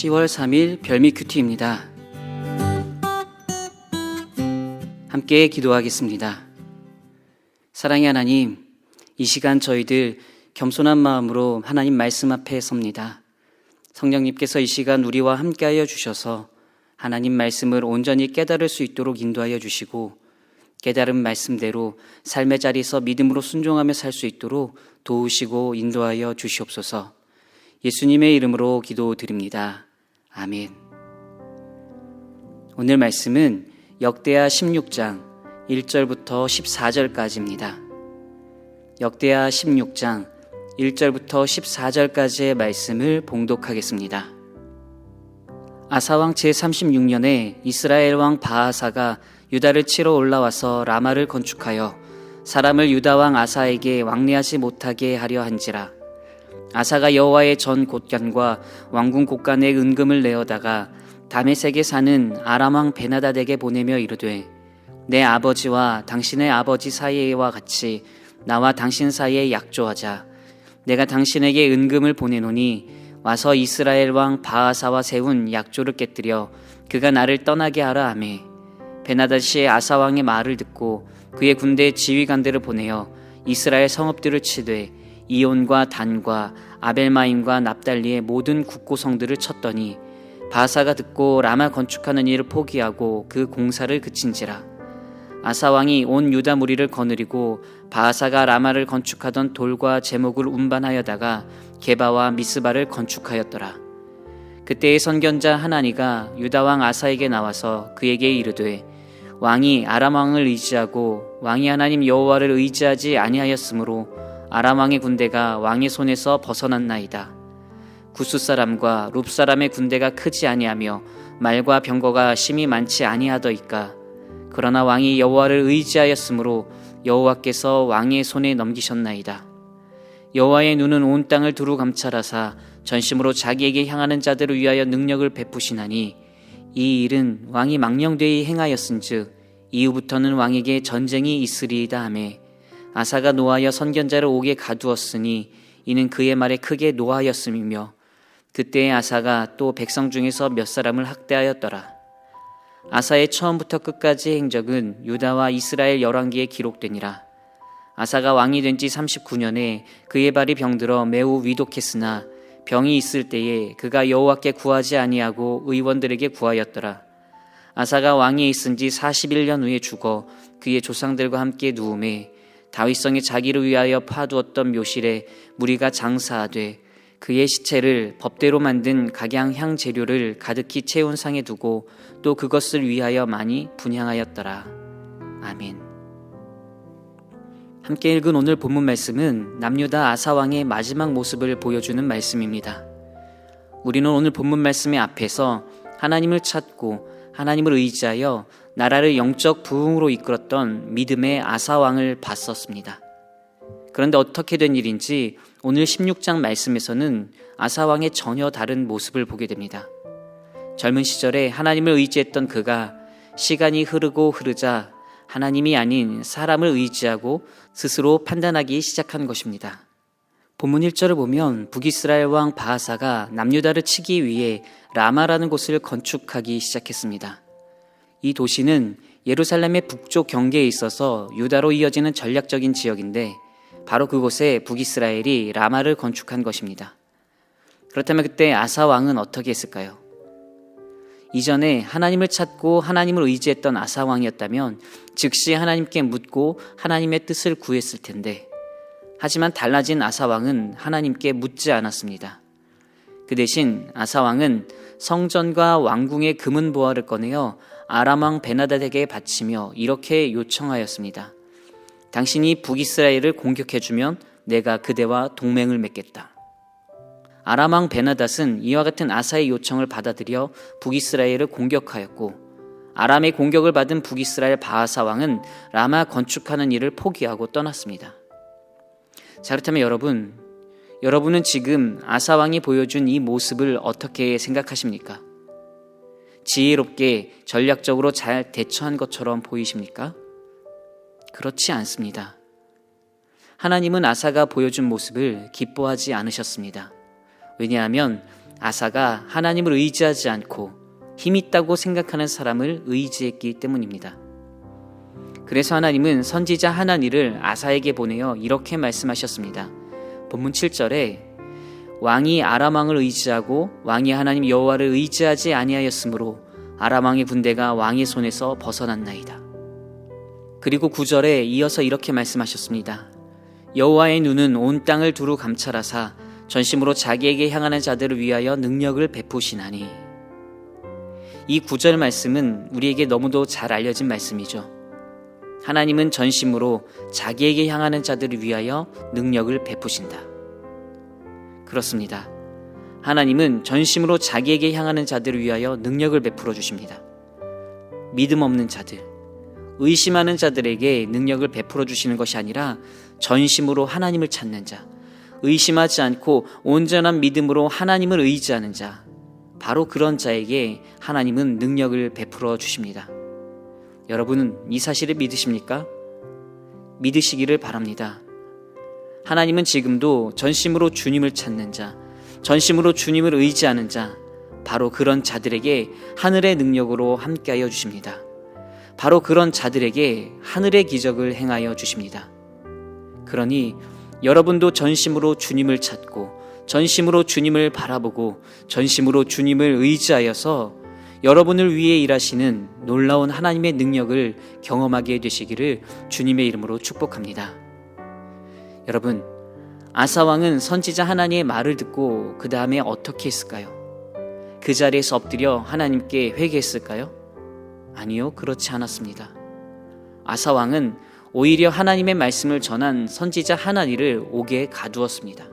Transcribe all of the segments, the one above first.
10월 3일 별미 큐티입니다. 함께 기도하겠습니다. 사랑의 하나님, 이 시간 저희들 겸손한 마음으로 하나님 말씀 앞에 섭니다. 성령님께서 이 시간 우리와 함께하여 주셔서 하나님 말씀을 온전히 깨달을 수 있도록 인도하여 주시고 깨달은 말씀대로 삶의 자리에서 믿음으로 순종하며 살 수 있도록 도우시고 인도하여 주시옵소서. 예수님의 이름으로 기도드립니다. 아멘. 오늘 말씀은 역대하 16장 1절부터 14절까지입니다. 역대하 16장 1절부터 14절까지의 말씀을 봉독하겠습니다. 아사왕 제36년에 이스라엘 왕 바하사가 유다를 치러 올라와서 라마를 건축하여 사람을 유다 왕 아사에게 왕래하지 못하게 하려 한지라. 아사가 여호와의 전 곳간과 왕궁 곳간에 은금을 내어다가 다메섹에 사는 아람 왕 베나닷에게 보내며 이르되, 내 아버지와 당신의 아버지 사이와 같이 나와 당신 사이에 약조하자. 내가 당신에게 은금을 보내노니 와서 이스라엘 왕 바하사와 세운 약조를 깨뜨려 그가 나를 떠나게 하라 하매, 베나닷이 아사 왕의 말을 듣고 그의 군대 지휘관들을 보내어 이스라엘 성읍들을 치되 이온과 단과 아벨마임과 납달리의 모든 국고성들을 쳤더니 바하사가 듣고 라마 건축하는 일을 포기하고 그 공사를 그친지라. 아사 왕이 온 유다 무리를 거느리고 바하사가 라마를 건축하던 돌과 제목을 운반하여다가 게바와 미스바를 건축하였더라. 그때의 선견자 하나니가 유다 왕 아사에게 나와서 그에게 이르되, 왕이 아람 왕을 의지하고 왕이 하나님 여호와를 의지하지 아니하였으므로 아람 왕의 군대가 왕의 손에서 벗어났나이다. 구스 사람과 룹 사람의 군대가 크지 아니하며 말과 병거가 심히 많지 아니하더이까. 그러나 왕이 여호와를 의지하였으므로 여호와께서 왕의 손에 넘기셨나이다. 여호와의 눈은 온 땅을 두루 감찰하사 전심으로 자기에게 향하는 자들을 위하여 능력을 베푸시나니 이 일은 왕이 망령되이 행하였은즉 이후부터는 왕에게 전쟁이 있으리이다 하매, 아사가 노하여 선견자를 옥에 가두었으니 이는 그의 말에 크게 노하였음이며, 그때의 아사가 또 백성 중에서 몇 사람을 학대하였더라. 아사의 처음부터 끝까지 행적은 유다와 이스라엘 열왕기에 기록되니라. 아사가 왕이 된 지 39년에 그의 발이 병들어 매우 위독했으나 병이 있을 때에 그가 여호와께 구하지 아니하고 의원들에게 구하였더라. 아사가 왕위에 있은 지 41년 후에 죽어 그의 조상들과 함께 누움에 다윗성에 자기를 위하여 파두었던 묘실에 무리가 장사하되 그의 시체를 법대로 만든 각양향 재료를 가득히 채운 상에 두고 또 그것을 위하여 많이 분향하였더라. 아멘. 함께 읽은 오늘 본문 말씀은 남유다 아사왕의 마지막 모습을 보여주는 말씀입니다. 우리는 오늘 본문 말씀의 앞에서 하나님을 찾고 하나님을 의지하여 나라를 영적 부흥으로 이끌었던 믿음의 아사왕을 봤었습니다. 그런데 어떻게 된 일인지 오늘 16장 말씀에서는 아사왕의 전혀 다른 모습을 보게 됩니다. 젊은 시절에 하나님을 의지했던 그가 시간이 흐르고 흐르자 하나님이 아닌 사람을 의지하고 스스로 판단하기 시작한 것입니다. 본문 1절을 보면 북이스라엘 왕 바하사가 남유다를 치기 위해 라마라는 곳을 건축하기 시작했습니다. 이 도시는 예루살렘의 북쪽 경계에 있어서 유다로 이어지는 전략적인 지역인데 바로 그곳에 북이스라엘이 라마를 건축한 것입니다. 그렇다면 그때 아사 왕은 어떻게 했을까요? 이전에 하나님을 찾고 하나님을 의지했던 아사 왕이었다면 즉시 하나님께 묻고 하나님의 뜻을 구했을 텐데, 하지만 달라진 아사 왕은 하나님께 묻지 않았습니다. 그 대신 아사 왕은 성전과 왕궁의 금은 보화를 꺼내어 아람 왕 베나닷에게 바치며 이렇게 요청하였습니다. 당신이 북이스라엘을 공격해주면 내가 그대와 동맹을 맺겠다. 아람 왕 베나닷은 이와 같은 아사의 요청을 받아들여 북이스라엘을 공격하였고, 아람의 공격을 받은 북이스라엘 바하사 왕은 라마 건축하는 일을 포기하고 떠났습니다. 자, 그렇다면 여러분은 지금 아사 왕이 보여준 이 모습을 어떻게 생각하십니까? 지혜롭게 전략적으로 잘 대처한 것처럼 보이십니까? 그렇지 않습니다. 하나님은 아사가 보여준 모습을 기뻐하지 않으셨습니다. 왜냐하면 아사가 하나님을 의지하지 않고 힘 있다고 생각하는 사람을 의지했기 때문입니다. 그래서 하나님은 선지자 하나니를 아사에게 보내어 이렇게 말씀하셨습니다. 본문 7절에 왕이 아람 왕을 의지하고 왕이 하나님 여호와를 의지하지 아니하였으므로 아람 왕의 군대가 왕의 손에서 벗어났나이다. 그리고 9절에 이어서 이렇게 말씀하셨습니다. 여호와의 눈은 온 땅을 두루 감찰하사 전심으로 자기에게 향하는 자들을 위하여 능력을 베푸시나니. 이 9절 말씀은 우리에게 너무도 잘 알려진 말씀이죠. 하나님은 전심으로 자기에게 향하는 자들을 위하여 능력을 베푸신다. 그렇습니다. 하나님은 전심으로 자기에게 향하는 자들을 위하여 능력을 베풀어 주십니다. 믿음 없는 자들, 의심하는 자들에게 능력을 베풀어 주시는 것이 아니라 전심으로 하나님을 찾는 자, 의심하지 않고 온전한 믿음으로 하나님을 의지하는 자, 바로 그런 자에게 하나님은 능력을 베풀어 주십니다. 여러분은 이 사실을 믿으십니까? 믿으시기를 바랍니다. 하나님은 지금도 전심으로 주님을 찾는 자, 전심으로 주님을 의지하는 자, 바로 그런 자들에게 하늘의 능력으로 함께하여 주십니다. 바로 그런 자들에게 하늘의 기적을 행하여 주십니다. 그러니 여러분도 전심으로 주님을 찾고 전심으로 주님을 바라보고 전심으로 주님을 의지하여서 여러분을 위해 일하시는 놀라운 하나님의 능력을 경험하게 되시기를 주님의 이름으로 축복합니다. 여러분, 아사 왕은 선지자 하나님의 말을 듣고 그 다음에 어떻게 했을까요? 그 자리에서 엎드려 하나님께 회개했을까요? 아니요, 그렇지 않았습니다. 아사 왕은 오히려 하나님의 말씀을 전한 선지자 하나니를 옥에 가두었습니다.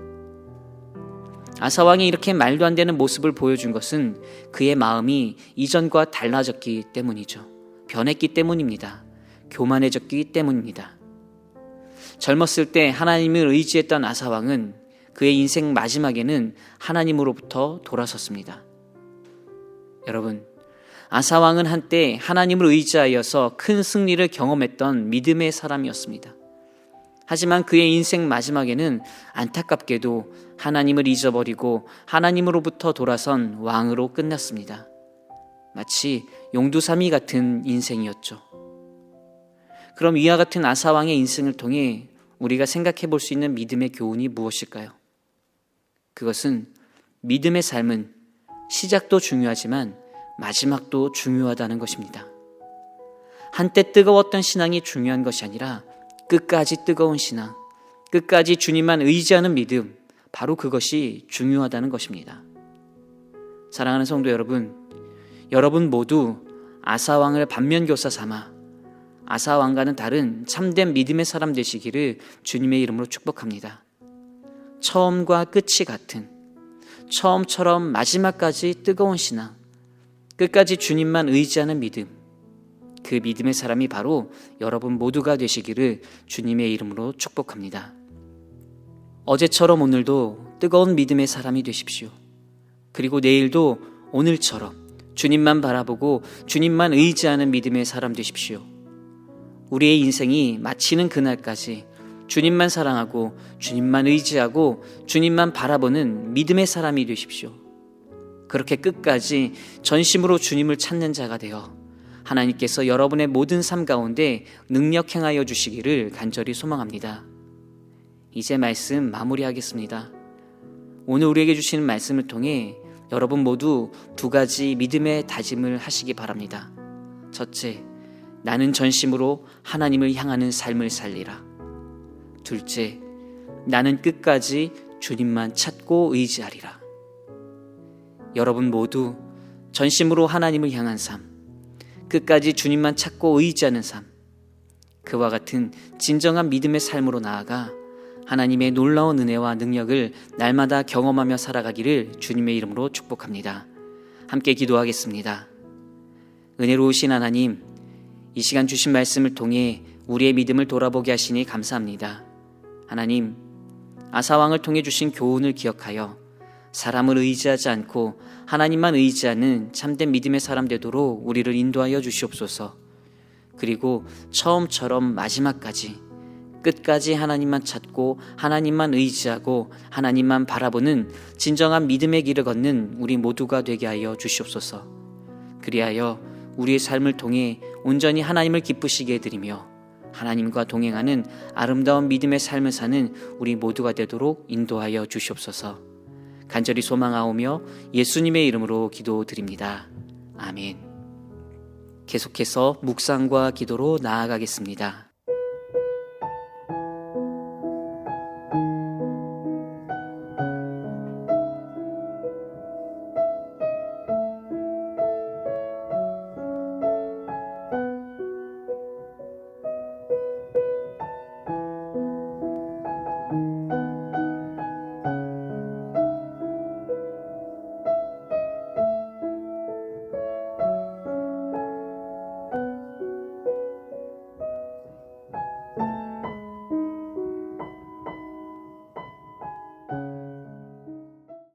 아사 왕이 이렇게 말도 안 되는 모습을 보여준 것은 그의 마음이 이전과 달라졌기 때문이죠. 변했기 때문입니다. 교만해졌기 때문입니다. 젊었을 때 하나님을 의지했던 아사 왕은 그의 인생 마지막에는 하나님으로부터 돌아섰습니다. 여러분, 아사 왕은 한때 하나님을 의지하여서 큰 승리를 경험했던 믿음의 사람이었습니다. 하지만 그의 인생 마지막에는 안타깝게도 하나님을 잊어버리고 하나님으로부터 돌아선 왕으로 끝났습니다. 마치 용두사미 같은 인생이었죠. 그럼 이와 같은 아사 왕의 인생을 통해 우리가 생각해 볼 수 있는 믿음의 교훈이 무엇일까요? 그것은 믿음의 삶은 시작도 중요하지만 마지막도 중요하다는 것입니다. 한때 뜨거웠던 신앙이 중요한 것이 아니라 끝까지 뜨거운 신앙, 끝까지 주님만 의지하는 믿음, 바로 그것이 중요하다는 것입니다. 사랑하는 성도 여러분, 여러분 모두 아사왕을 반면교사 삼아 아사왕과는 다른 참된 믿음의 사람 되시기를 주님의 이름으로 축복합니다. 처음과 끝이 같은, 처음처럼 마지막까지 뜨거운 신앙, 끝까지 주님만 의지하는 믿음, 그 믿음의 사람이 바로 여러분 모두가 되시기를 주님의 이름으로 축복합니다. 어제처럼 오늘도 뜨거운 믿음의 사람이 되십시오. 그리고 내일도 오늘처럼 주님만 바라보고 주님만 의지하는 믿음의 사람 되십시오. 우리의 인생이 마치는 그날까지 주님만 사랑하고 주님만 의지하고 주님만 바라보는 믿음의 사람이 되십시오. 그렇게 끝까지 전심으로 주님을 찾는 자가 되어 하나님께서 여러분의 모든 삶 가운데 능력 행하여 주시기를 간절히 소망합니다. 이제 말씀 마무리하겠습니다. 오늘 우리에게 주시는 말씀을 통해 여러분 모두 두 가지 믿음의 다짐을 하시기 바랍니다. 첫째, 나는 전심으로 하나님을 향하는 삶을 살리라. 둘째, 나는 끝까지 주님만 찾고 의지하리라. 여러분 모두 전심으로 하나님을 향한 삶, 끝까지 주님만 찾고 의지하는 삶, 그와 같은 진정한 믿음의 삶으로 나아가 하나님의 놀라운 은혜와 능력을 날마다 경험하며 살아가기를 주님의 이름으로 축복합니다. 함께 기도하겠습니다. 은혜로우신 하나님, 이 시간 주신 말씀을 통해 우리의 믿음을 돌아보게 하시니 감사합니다. 하나님, 아사왕을 통해 주신 교훈을 기억하여 사람을 의지하지 않고 하나님만 의지하는 참된 믿음의 사람 되도록 우리를 인도하여 주시옵소서. 그리고 처음처럼 마지막까지 끝까지 하나님만 찾고 하나님만 의지하고 하나님만 바라보는 진정한 믿음의 길을 걷는 우리 모두가 되게 하여 주시옵소서. 그리하여 우리의 삶을 통해 온전히 하나님을 기쁘시게 해드리며 하나님과 동행하는 아름다운 믿음의 삶을 사는 우리 모두가 되도록 인도하여 주시옵소서. 간절히 소망하오며 예수님의 이름으로 기도드립니다. 아멘. 계속해서 묵상과 기도로 나아가겠습니다.